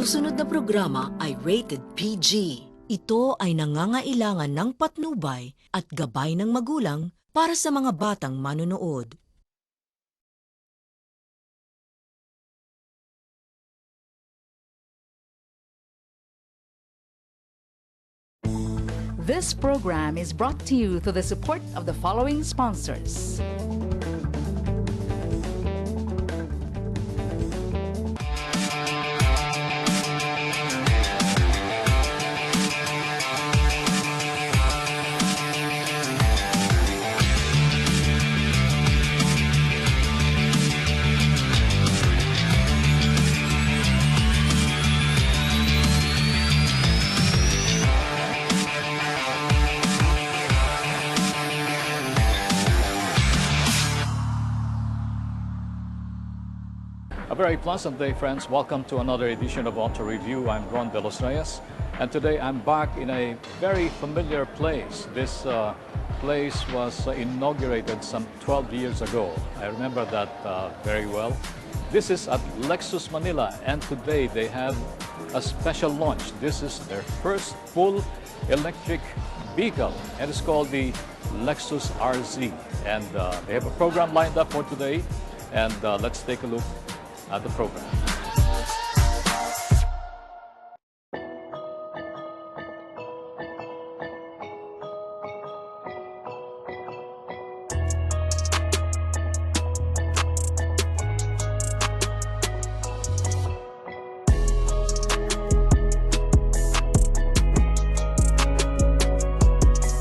susunod na programa ay rated PG. Ito ay nangangailangan ng patnubay at gabay ng magulang para sa mga batang manonood. This program is brought to you through the support of the following sponsors. A very pleasant day, friends. Welcome to another edition of Auto Review. I'm Ron De Los Reyes, and today I'm back in a very familiar place. This place was inaugurated some 12 years ago. I remember that very well. This is at Lexus Manila, and today they have a special launch. This is their first full electric vehicle, and it's called the Lexus RZ. And they have a program lined up for today, and let's take a look at the program.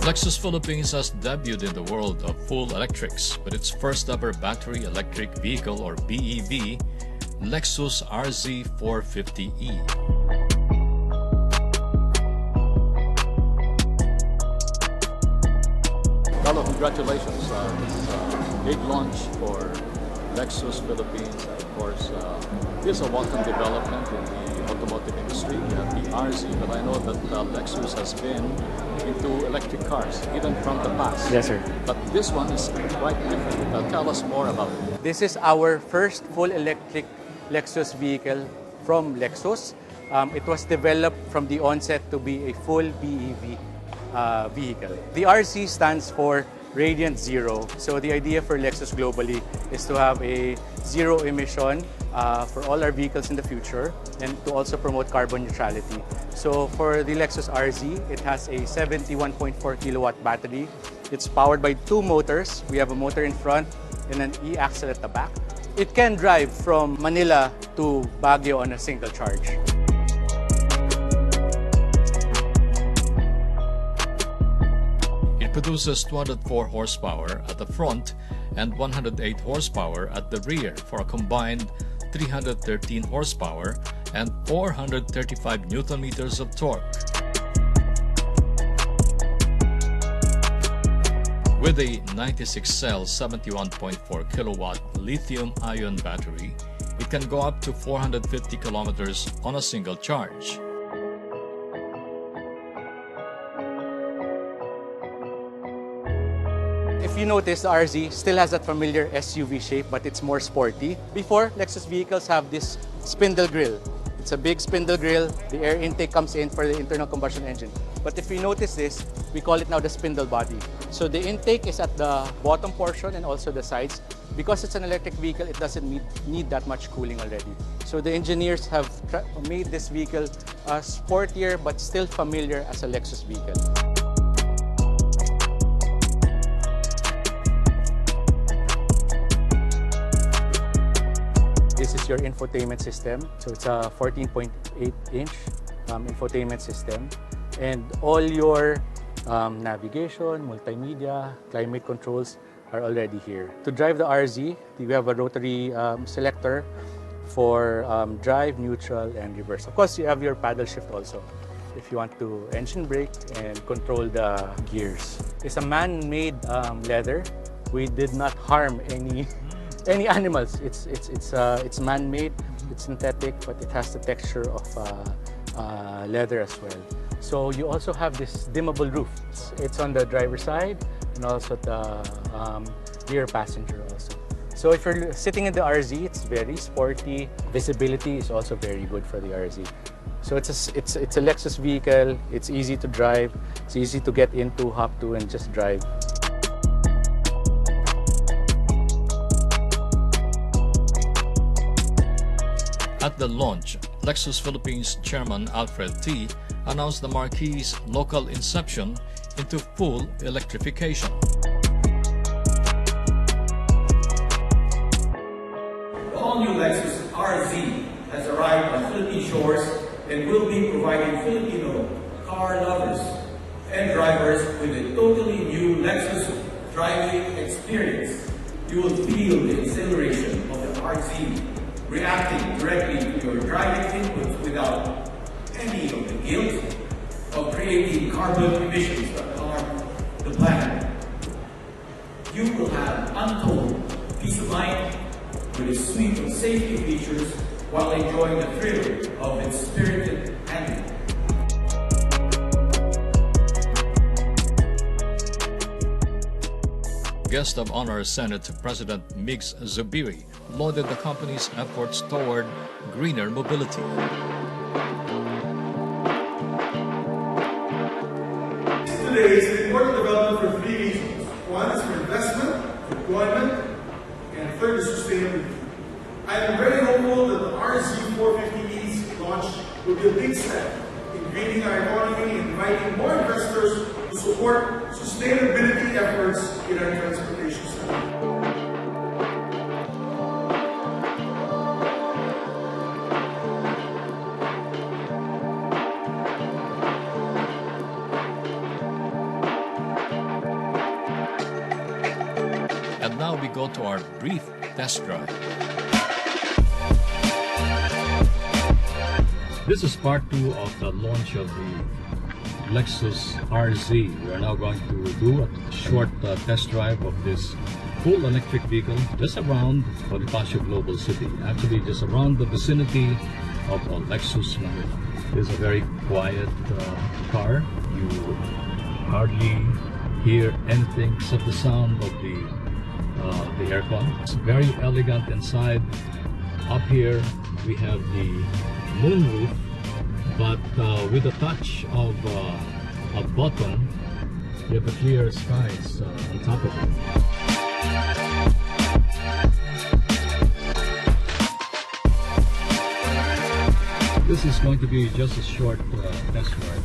Lexus Philippines has debuted in the world of full electrics with its first ever battery electric vehicle, or BEV, Lexus RZ 450e. Carlo, congratulations on this big launch for Lexus Philippines. Of course, this is a welcome development in the automotive industry, the RZ, but I know that Lexus has been into electric cars, even from the past. Yes, sir. But this one is quite different. Tell us more about it. This is our first full electric Lexus vehicle from Lexus. It was developed from the onset to be a full BEV vehicle. The RZ stands for Radiant Zero. So the idea for Lexus globally is to have a zero emission for all our vehicles in the future, and to also promote carbon neutrality. So for the Lexus RZ, it has a 71.4 kilowatt battery. It's powered by two motors. We have a motor in front and an e-axle at the back. It can drive from Manila to Baguio on a single charge. It produces 204 horsepower at the front and 108 horsepower at the rear for a combined 313 horsepower and 435 Newton meters of torque. With a 96-cell 71.4 kilowatt lithium-ion battery, it can go up to 450 kilometers on a single charge. If you notice, the RZ still has that familiar SUV shape, but it's more sporty. Before, Lexus vehicles have this spindle grille. It's a big spindle grille. The air intake comes in for the internal combustion engine. But if you notice this, we call it now the spindle body. So the intake is at the bottom portion and also the sides. Because it's an electric vehicle, it doesn't need that much cooling already. So the engineers have made this vehicle sportier but still familiar as a Lexus vehicle. This is your infotainment system. So it's a 14.8-inch infotainment system. And all your navigation, multimedia, climate controls are already here. To drive the RZ, we have a rotary selector for drive, neutral, and reverse. Of course, you have your paddle shift also if you want to engine brake and control the gears. It's a man-made leather. We did not harm any animals. It's man-made, it's synthetic, but it has the texture of leather as well. So you also have this dimmable roof. It's on the driver's side and also the rear passenger also. So if you're sitting in the RZ, it's very sporty. Visibility is also very good for the RZ. So it's a Lexus vehicle. It's easy to drive. It's easy to get into, hop to, and just drive. At the launch, Lexus Philippines Chairman Alfred T. announced the marquee's local inception into full electrification. The all-new Lexus RZ has arrived on Philippine shores and will be providing Filipino car lovers and drivers with a totally new Lexus driving experience. You will feel the exhilaration of the RZ reacting directly to your driving inputs without any of the guilt of creating carbon emissions that harm the planet. You will have untold peace of mind with a suite of safety features while enjoying the thrill of its spirited handling. Guest of honor Senate President Migs Zubiri lauded the company's efforts toward greener mobility. Today is an important development for three reasons. One is for investment, employment, and third is sustainability. I am very hopeful that the RZ450E's launch will be a big step in greening our economy and inviting more investors to support sustainability efforts in our transportation sector. And now we go to our brief test drive. This is part 2 of the launch of the Lexus RZ. We are now going to do a short test drive of this full electric vehicle just around Bonifacio Global City. Actually, just around the vicinity of Lexus Manila. This is a very quiet car. You hardly hear anything except the sound of the aircon. It's very elegant inside. Up here we have the moonroof, but with a touch of a button, you have the clear skies on top of it. This is going to be just a short test ride,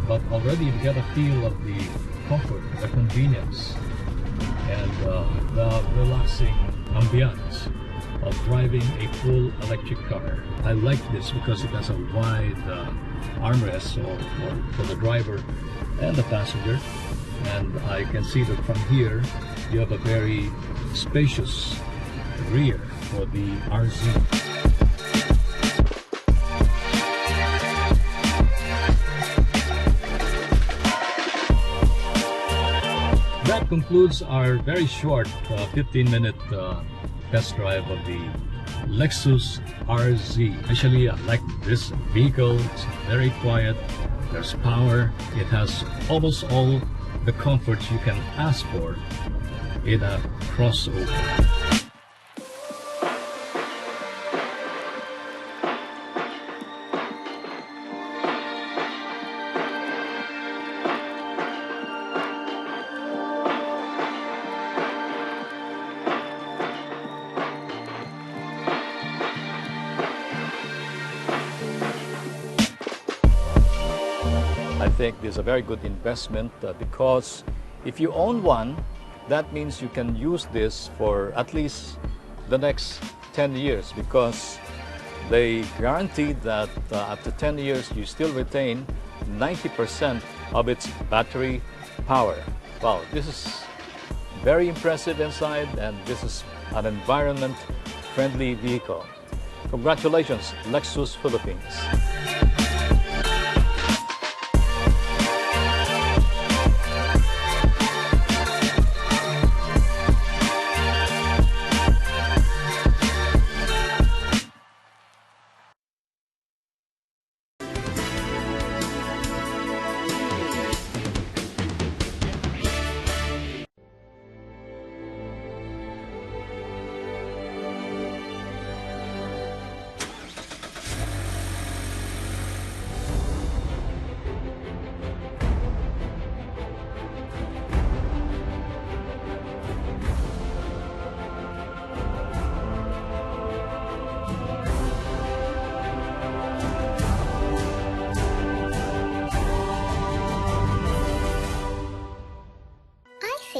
but already you get a feel of the comfort, the convenience, and the relaxing ambiance of driving a full electric car. I like this because it has a wide armrest for the driver and the passenger, and I can see that from here you have a very spacious rear for the RZ. That concludes our very short 15-minute test drive of the Lexus RZ. Actually, I like this vehicle. It's very quiet. There's power. It has almost all the comforts you can ask for in a crossover. I think this is a very good investment because if you own one, that means you can use this for at least the next 10 years because they guarantee that after 10 years you still retain 90% of its battery power. Wow, this is very impressive inside, and this is an environment-friendly vehicle. Congratulations, Lexus Philippines.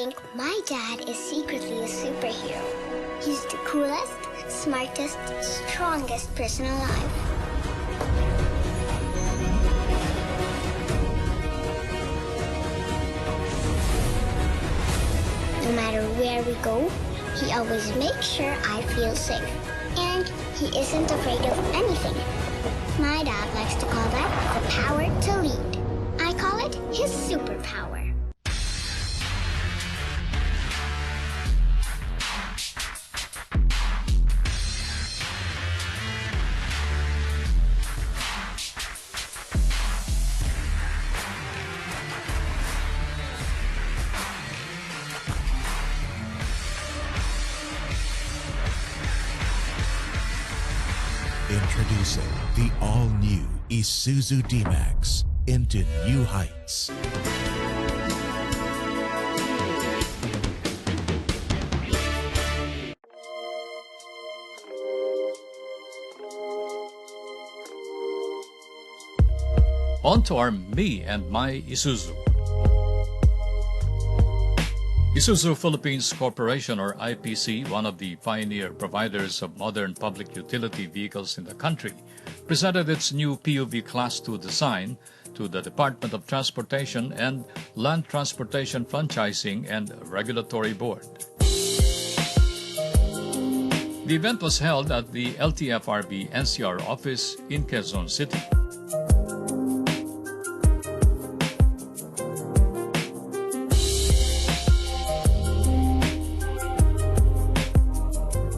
think my dad is secretly a superhero. He's the coolest, smartest, strongest person alive. No matter where we go, he always makes sure I feel safe. And he isn't afraid of anything. My dad likes to call that the power to lead. I call it his superpower. Introducing the all-new Isuzu D-Max into new heights. On to our Me and My Isuzu. Isuzu Philippines Corporation, or IPC, one of the pioneer providers of modern public utility vehicles in the country, presented its new PUV Class 2 design to the Department of Transportation and Land Transportation Franchising and Regulatory Board. The event was held at the LTFRB NCR office in Quezon City.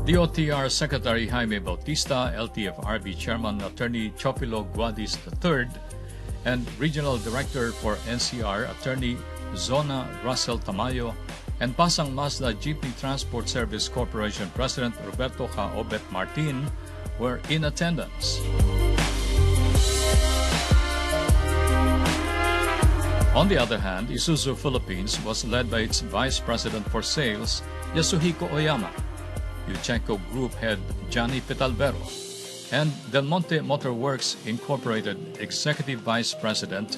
DOTR Secretary Jaime Bautista, LTFRB Chairman Attorney Chopilo Guadis III, and Regional Director for NCR Attorney Zona Russell Tamayo, and Pasang Mazda Jeepney Transport Service Corporation President Roberto Caobet Martin were in attendance. On the other hand, Isuzu Philippines was led by its Vice President for Sales, Yasuhiko Oyama, Yuchenko Group Head Johnny Petalvero, and Del Monte Motor Works Incorporated Executive Vice President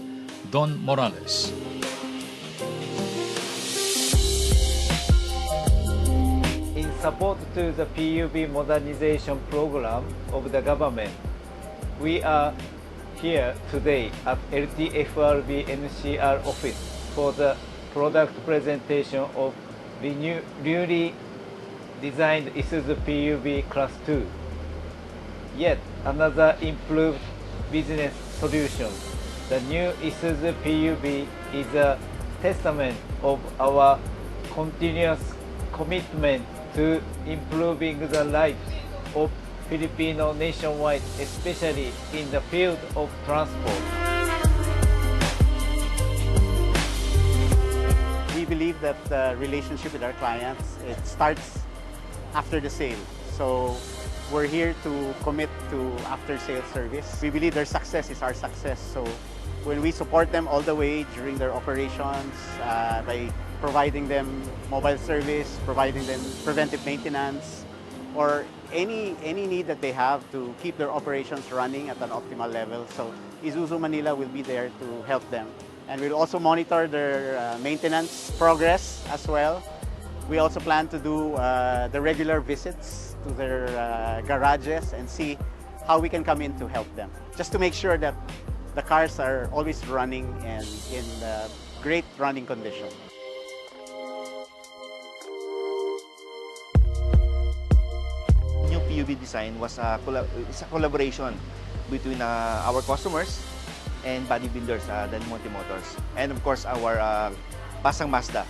Don Morales. In support to the PUV modernization program of the government, we are here today at LTFRB NCR office for the product presentation of the newly designed Isuzu PUV Class 2. Yet another improved business solution. The new Isuzu PUV is a testament of our continuous commitment to improving the lives of Filipino nationwide, especially in the field of transport. We believe that the relationship with our clients, it starts after the sale. So we're here to commit to after-sale service. We believe their success is our success. So when we support them all the way during their operations by providing them mobile service, providing them preventive maintenance, or any need that they have to keep their operations running at an optimal level. So Isuzu Manila will be there to help them. And we'll also monitor their maintenance progress as well. We also plan to do the regular visits to their garages and see how we can come in to help them, just to make sure that the cars are always running and in great running condition. New PUV design was a collaboration between our customers and bodybuilders, Del Monte Motors, and of course our Pasang Mazda,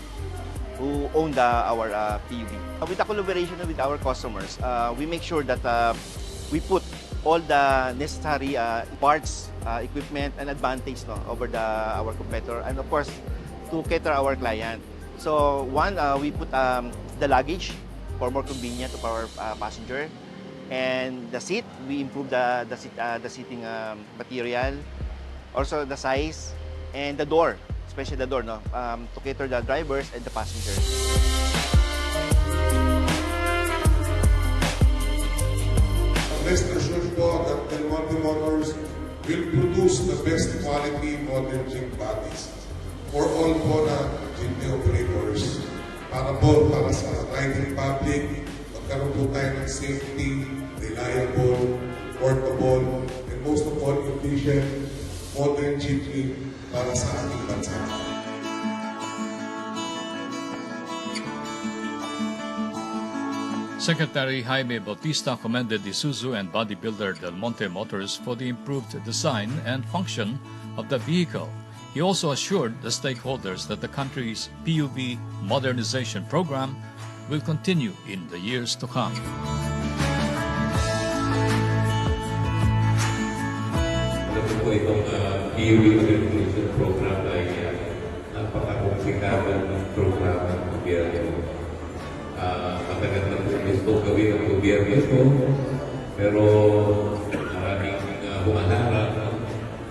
who own our PUV. With the collaboration with our customers, we make sure that we put all the necessary parts, equipment, and advantage over our competitor, and of course to cater our client. So one, we put the luggage for more convenient of our passenger, and the seat, we improve the seating material, also the size, and the door. Especially the door, to cater the drivers and the passengers. Rest assured po that Del Monte Motors will produce the best quality modern jeep bodies for all po na jeepney operators para sa riding public, magkaroon po tayo ng safety, reliable, portable, and most of all, efficient, modern jeepney para sa ating bansa. Secretary Jaime Bautista commended Isuzu and bodybuilder Del Monte Motors for the improved design and function of the vehicle. He also assured the stakeholders that the country's PUV modernization program will continue in the years to come. Alam po itong PUV modernization program ay napaka-komplikado ng programa ng gobyerno. Matagal na po gusto gawin ang gobyerno ito, pero maraming humaharap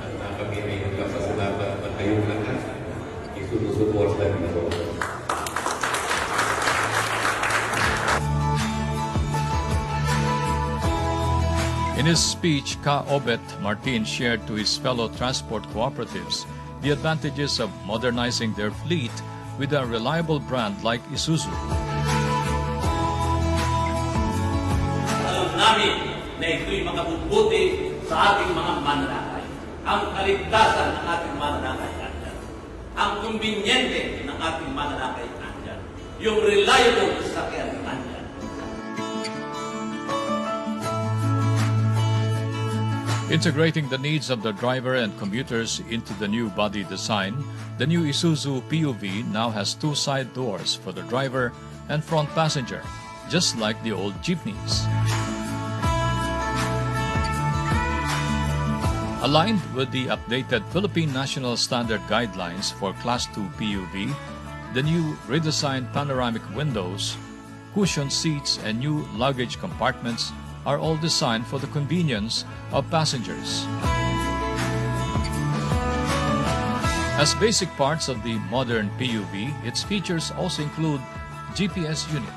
at kami ay nagpapasalamat na kayong lahat isusuporta dito. In his speech, Ka Obet Martin shared to his fellow transport cooperatives the advantages of modernizing their fleet with a reliable brand like Isuzu. Alam namin na ito'y makabubuti sa ating mga mananakay. Ang kaligtasan ng ating mananakay andyan. Ang kumbinyente ng ating mananakay andyan. Yung reliable na sakyan andyan. Integrating the needs of the driver and commuters into the new body design, the new Isuzu PUV now has two side doors for the driver and front passenger, just like the old jeepneys. Aligned with the updated Philippine National Standard Guidelines for Class 2 PUV, the new redesigned panoramic windows, cushioned seats, and new luggage compartments are all designed for the convenience of passengers. As basic parts of the modern PUV, its features also include GPS unit,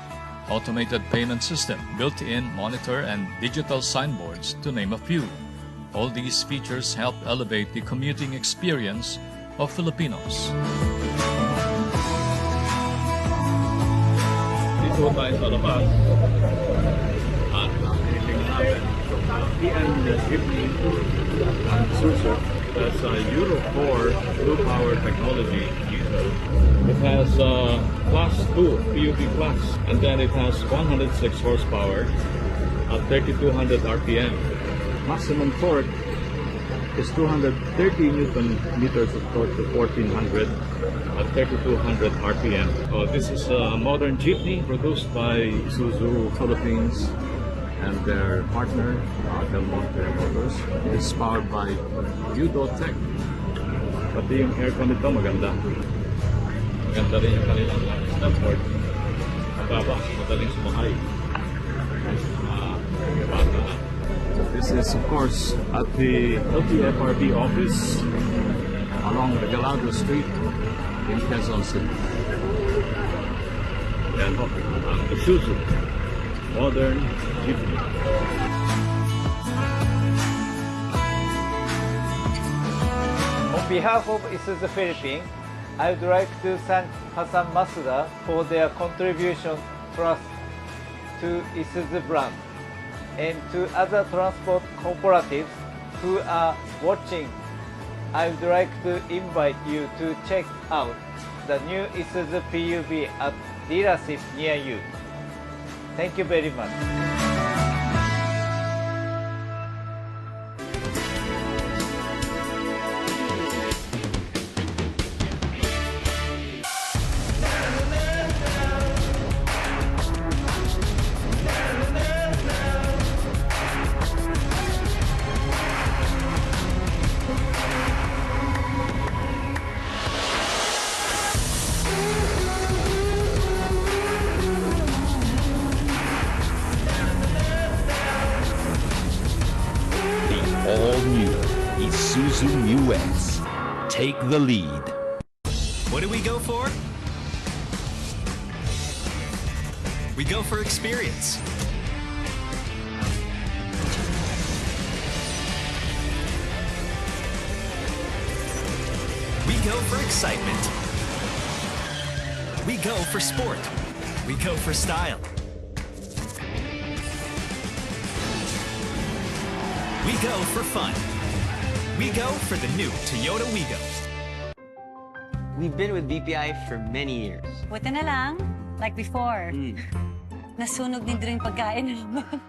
automated payment system, built-in monitor, and digital signboards, to name a few. All these features help elevate the commuting experience of Filipinos. Dito tayo sa labas. PN Jeepney Isuzu has a Euro 4 Blue Power technology diesel. It has Class 2 PUV Class, and then it has 106 horsepower at 3,200 RPM. Maximum torque is 230 Newton meters of torque to 1,400 at 3,200 RPM. This is a modern jeepney produced by Isuzu Philippines and their partner, Del Monte Motors. It's powered by Udotech. Pati yung aircon nito maganda. Maganda rin yung kanilang dashboard. Mababa, madaling sumakay. This is, of course, at the LTFRB office along the Galado Street in Quezon City. And Isuzu modern jeepney. On behalf of Isuzu Philippines, I would like to thank Hassan Masuda for their contribution trust to Isuzu brand, and to other transport cooperatives who are watching. I would like to invite you to check out the new Isuzu PUV at dealership near you. Thank you very much. Isuzu Mu X. Take the lead. What do we go for? We go for experience. We go for excitement. We go for sport. We go for style. We go for fun. We go for the new Toyota Wigo. We've been with BPI for many years. Buti na lang, like before. Nasunog din yung pagkain naman.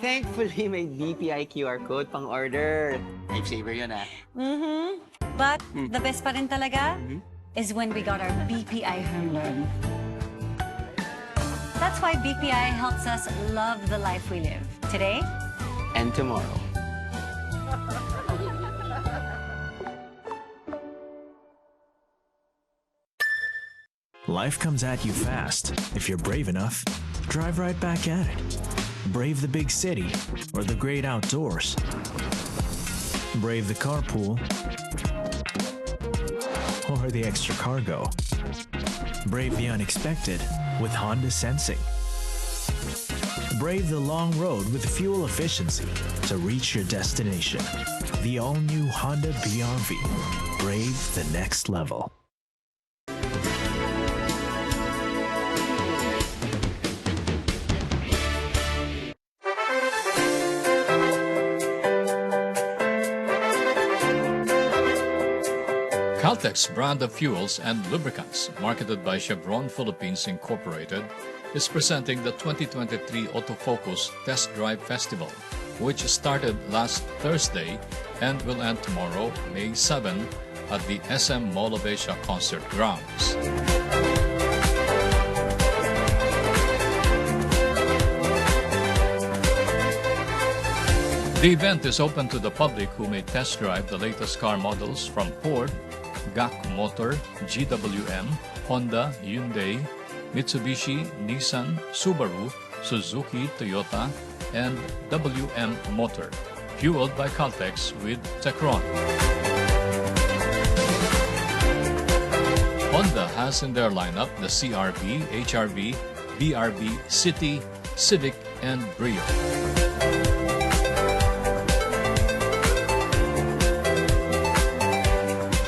Thankfully, may BPI QR code pang order. Lifesaver yun, ah. But the best pa rin talaga is when we got our BPI home loan. That's why BPI helps us love the life we live today and tomorrow. Life comes at you fast. If you're brave enough, drive right back at it. Brave the big city or the great outdoors. Brave the carpool or the extra cargo. Brave the unexpected with Honda Sensing. Brave the long road with fuel efficiency to reach your destination. The all-new Honda BRV. Brave the next level. Caltex brand of fuels and lubricants, marketed by Chevron Philippines Incorporated, is presenting the 2023 Autofocus Test Drive Festival, which started last Thursday and will end tomorrow, May 7, at the SM Mall of Asia Concert Grounds. The event is open to the public who may test drive the latest car models from Ford, GAC Motor, GWM, Honda, Hyundai, Mitsubishi, Nissan, Subaru, Suzuki, Toyota, and WM Motor, fueled by Caltex with Tecron. Honda has in their lineup the CR-V, HR-V, BR-V, City, Civic, and Brio.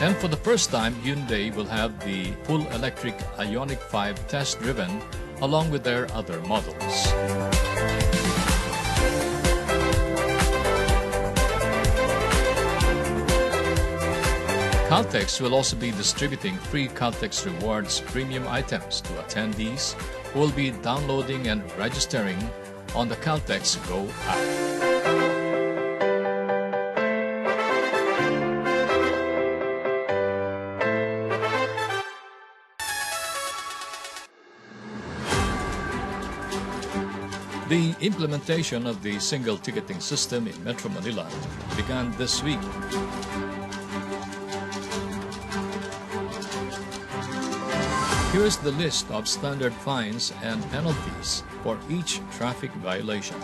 And for the first time, Hyundai will have the full electric Ioniq 5 test driven along with their other models. Caltex will also be distributing free Caltex Rewards premium items to attendees who will be downloading and registering on the Caltex Go app. The implementation of the single ticketing system in Metro Manila began this week. Here's the list of standard fines and penalties for each traffic violation.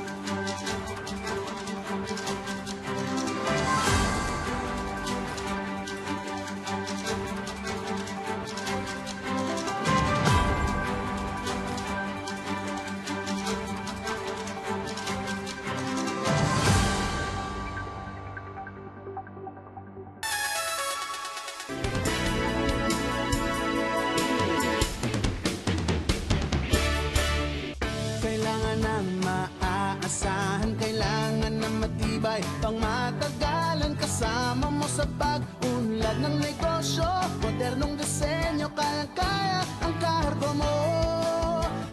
Pang matagalan kasama mo sa pag-unlad ng negosyo. Modernong disenyo, kayang-kaya ang kargo mo.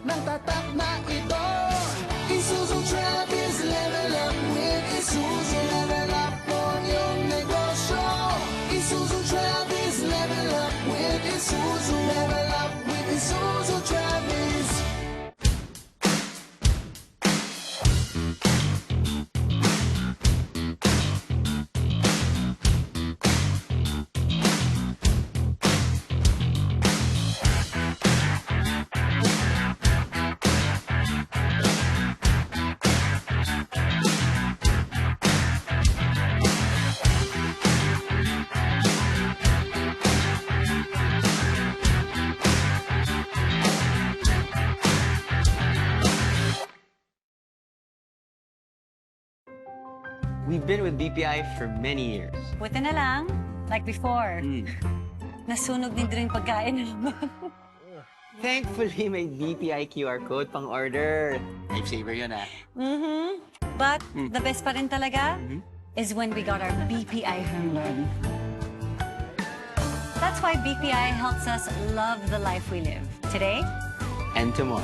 Nang tatak na ito, Isuzu Travis, level up with Isuzu. Level up po yung negosyo. Isuzu Travis, level up with Isuzu. Level up with Isuzu Travis. We've been with BPI for many years. Buti na lang, like before. Nasunog din yung pagkain naman. Thankfully, may BPI QR code pang order. Lifesaver yun ah. But the best pa rin talaga is when we got our BPI home loan. That's why BPI helps us love the life we live today And tomorrow.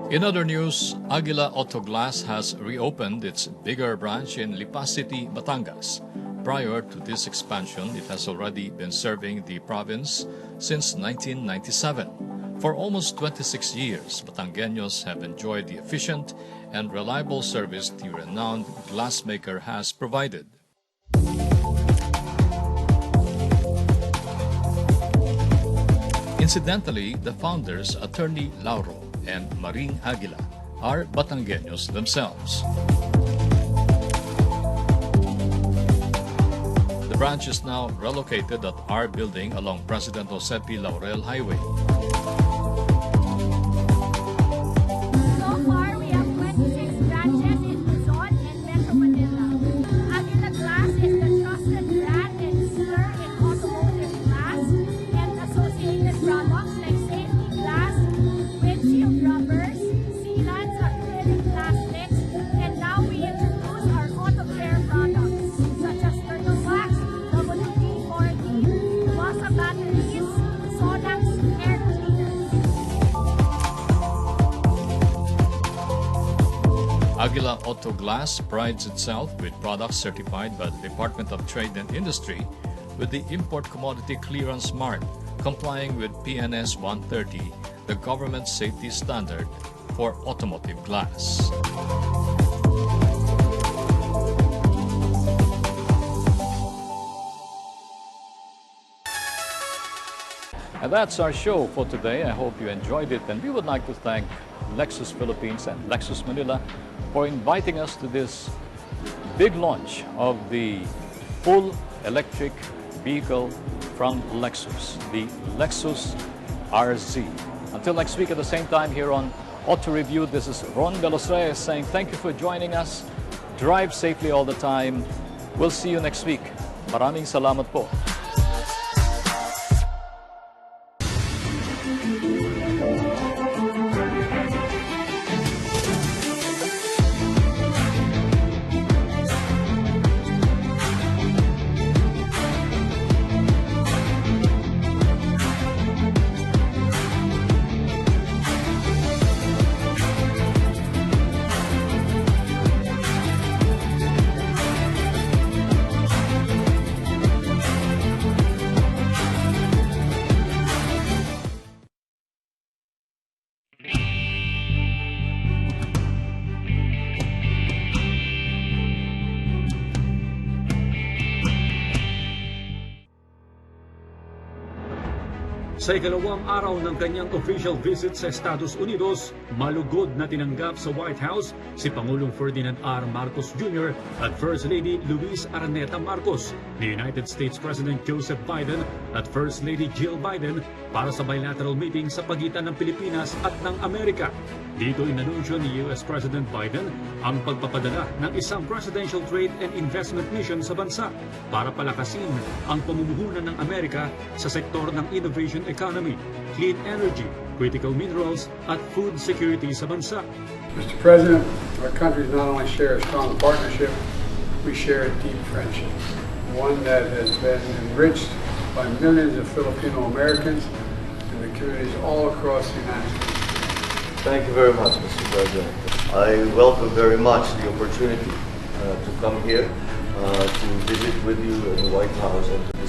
In other news, Aguila Auto Glass has reopened its bigger branch in Lipa City, Batangas. Prior to this expansion, it has already been serving the province since 1997. For almost 26 years, Batangueños have enjoyed the efficient and reliable service the renowned glassmaker has provided. Incidentally, the founders, Attorney Lauro and Maring Aguila, are Batangueños themselves. The branch is now relocated at our building along President Jose P. Laurel Highway. So far, we have 26 branches in Luzon and Metro Manila. Aguila Glass is the trusted brand and leader in automotive glass and associated products like safety glass, windshield rubbers, sealants, acrylic plastics, and now we introduce our auto care products such as turtle wax, WD-40, Wasa batteries, Sonax air cleaners. Aguila Auto Glass prides itself with products certified by the Department of Trade and Industry with the Import Commodity Clearance Mark, complying with PNS 130, the government safety standard for automotive glass. And that's our show for today. I hope you enjoyed it, and we would like to thank Lexus Philippines and Lexus Manila for inviting us to this big launch of the full electric vehicle from Lexus, the Lexus RZ. Until next week at the same time here on Auto Review, this is Ron De Los Reyes saying thank you for joining us. Drive safely all the time. We'll see you next week. Maraming salamat po. Sa ikalawang araw ng kanyang official visit sa Estados Unidos, malugod na tinanggap sa White House si Pangulong Ferdinand R. Marcos Jr. at First Lady Luis Araneta Marcos, ni United States President Joseph Biden at First Lady Jill Biden para sa bilateral meeting sa pagitan ng Pilipinas at ng Amerika. Dito inanunsyo ni US President Biden ang pagpapadala ng isang Presidential Trade and Investment Mission sa bansa para palakasin ang pamumuhunan ng Amerika sa sektor ng innovation economy, clean energy, critical minerals at food security sa bansa. Mr. President, our countries not only share a strong partnership, we share a deep friendship, one that has been enriched by millions of Filipino Americans and the communities all across the United States. Thank you very much, Mr. President. I welcome very much the opportunity to come here to visit with you in the White House and to